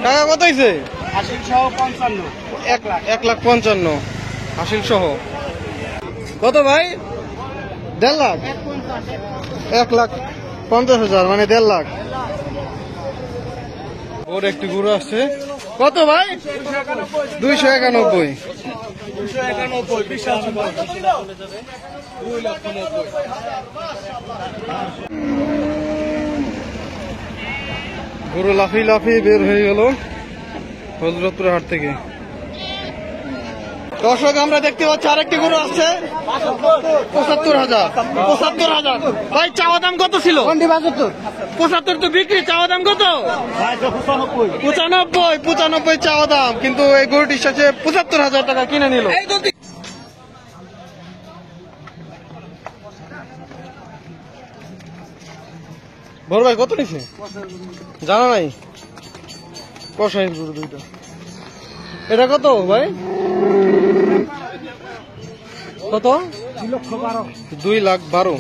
টাকা কত হয়েছে? হাসিল সহ 55। 1,55,000 হাসিল সহ। কত ভাই? 1.5 লাখ। 1,50,000 মানে 1.5 লাখ। ওর একটি গরু আসছে। কত ভাই? 291। 291 বিশাল সুন্দর। গরু লাফিয়ে লাফিয়ে বের হয়ে গেল হযরতপুর হাট থেকে। দর্শক আমরা দেখতে পাচ্ছি আরেকটি গরু আসছে 75,000। ভাই চাওয়া দাম কত ছিল? 75 তো বিক্রি, চাওয়া দাম কত? 95 চাওয়া দাম, কিন্তু এই গরুটির সাথে 75,000 টাকা কিনে নিল। বড় ভাই কত নিছে জানা নাই? কষাইয়ের গরু দুইটা। এটা কত ভাই? কত? 2,12,000।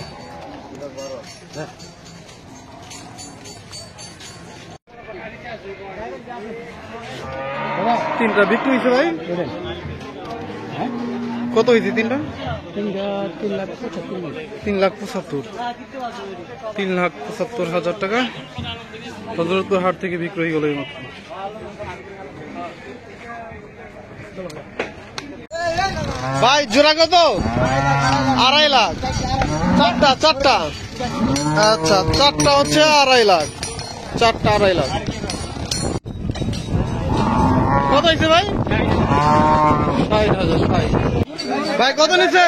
তিনটা বিক্রি হয়েছে ভাই? কত হয়েছে তিনটা? 3,75,000 টাকা হযরতপুর হাট থেকে বিক্রি হয়ে গেল এই মাত্র। ভাই জোড়া কত? 2.5 লাখ। চারটা আচ্ছা, চারটা হচ্ছে 2.5 লাখ। চারটা 2.5 লাখ। কত হয়েছে ভাই? 60,000। ভাই কত নিচ্ছে?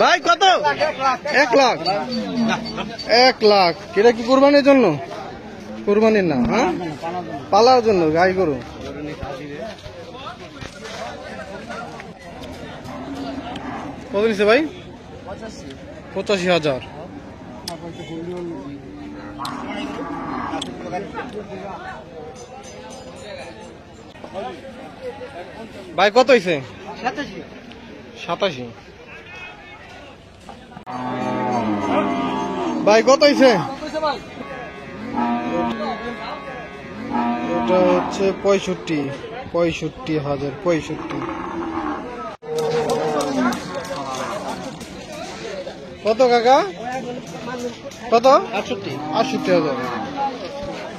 ভাই কত? 1 লাখ। 1 লাখ। এটা কি কোরবানির জন্য? কোরবানির না, হ্যাঁ পালার জন্য গাই গরু। কত নিচ্ছে ভাই? 85,000। ভাই কত হয়েছে? 87। ভাই কত হয়েছে? এটা হচ্ছে 65,000। কত কাকা? কত? 68,000।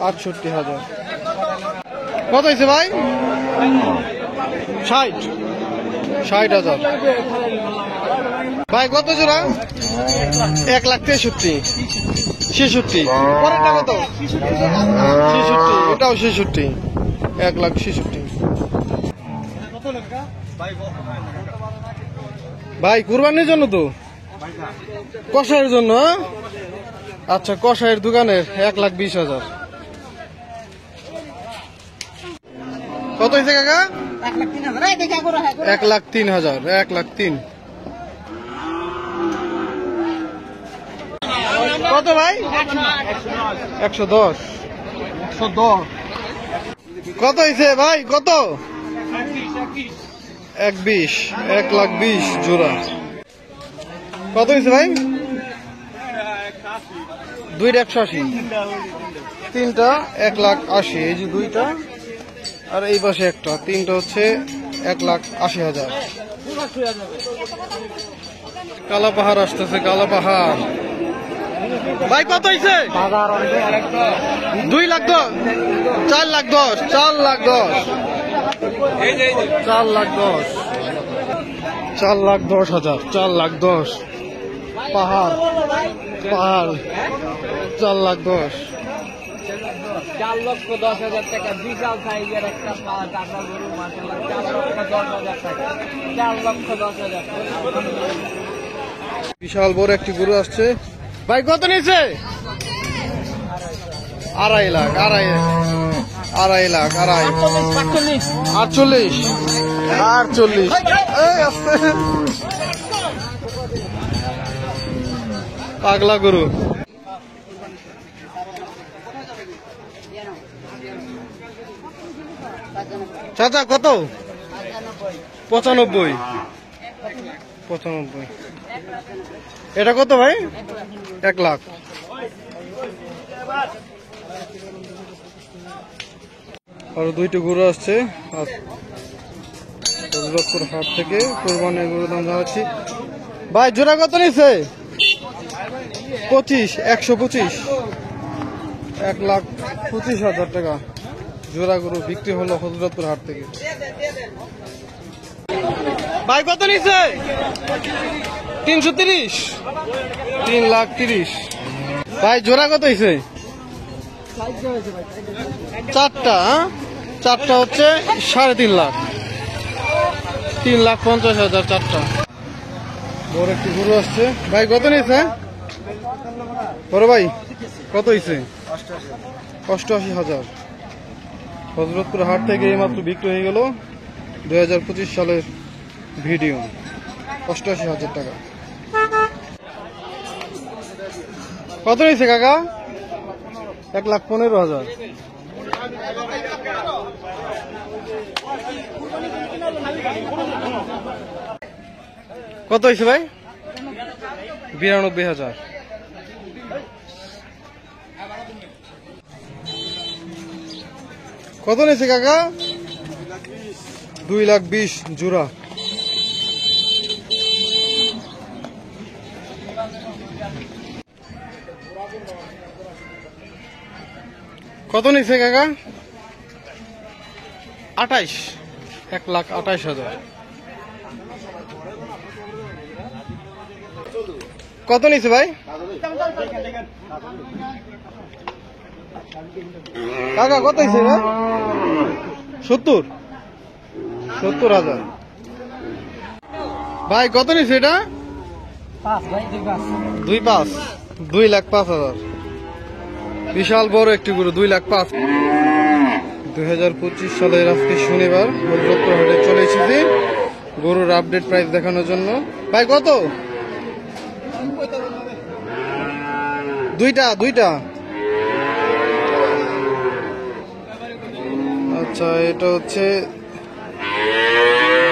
68,000। কত হয়েছে ভাই? 60,000। ভাই কত জোড়া? 1,63,000। পরেরটা কত? 66। এটাও 66। 1,66,000। ভাই কুরবানির জন্য তো? কষাইয়ের জন্য? আচ্ছা, কষাইয়ের দোকানের 1,20,000। কত হয়েছে কাকা? 1,03,000। 1,03,000। কত ভাই? 110। কত হয়েছে ভাই? কত? 1,20,000। 1,20,000 জোড়া। কত হয়েছে ভাই? 2,180। তিনটা 1,80,000। এই যে দুইটা আর এই পাশে একটা, তিনটা হচ্ছে 1,80,000। কালা পাহাড় আসতেছে, কালা পাহাড়। ভাই কত হয়েছে? 2,10,000। 4,10,000। 4,10,000। 4,10,000। পাহাড় 4,10,000। 4,10,000 টাকা বিশাল সাইজের একটা টাকা গরু, মাশাআল্লাহ। 4,10,000 টাকা। 4,10,000 বিশাল বড় একটি গরু আসছে। ভাই কত নিয়েছে? 2.5 লাখ। 2.5 লাখ। 48। পাগলা গরু। চাচা কত? 95। এটা কত ভাই? 1 লাখ। আর দুইটি গরু আসছে হযরতপুর হাট থেকে কোরবানির গরুর দাম জানাচ্ছি। ভাই জোড়া কত নিচ্ছে? 25, 125, 1,25,000 টাকা জোড়া গরু বিক্রি হলো হযরতপুর হাট থেকে। ভাই কত নিচ্ছে? 330, 3,30,000। ভাই জোড়া কত হয়েছে? চারটা, চারটা হচ্ছে 3.5 লাখ, 3,50,000 চারটা। বড় একটি গরু আসছে। ভাই কত নিয়েছে? বড় ভাই কত হয়েছে? 88,000। হযরতপুর হাট থেকে এইমাত্র বিক্রি হয়ে গেল 2025 সালের ভিডিও, 88,000 টাকা। কত নিয়েছে কাকা? 1,15,000। কত হয়েছে ভাই? 92,000। কত নিয়েছে কাকা? 2,20,000 জোড়া। কত নিচ্ছে কাকা? 28, 1,28,000। কত নিচ্ছে ভাই? কাকা কত হয়েছে ভাই? 70,000। ভাই কত নিচ্ছে এটা? 2,5, 2,05,000। বিশাল বড় একটি গরু, 2,05,000। 2025 সালের আজকে শনিবার হযরতপুর হাটে চলে এসেছি গরুর আপডেট প্রাইস দেখানোর জন্য। ভাই কত? দুইটা। আচ্ছা, এটা হচ্ছে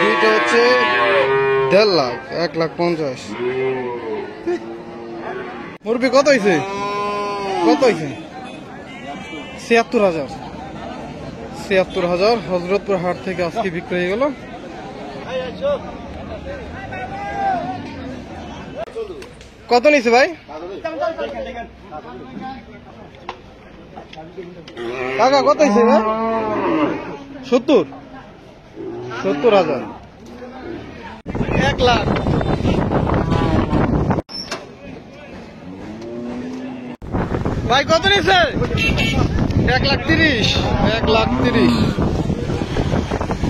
দুইটা হচ্ছে 1.5 লাখ, 1,50,000। মুরগি কত হয়েছে? 76,000। 76,000 হযরতপুর হাট থেকে আজকে বিক্রি হয়ে গেল। কত নিছে ভাই? কাকা কত হয়েছে ভাই? 70,000। 1 লাখ। ভাই কত নিছে? 1,30,000, 1,30,000।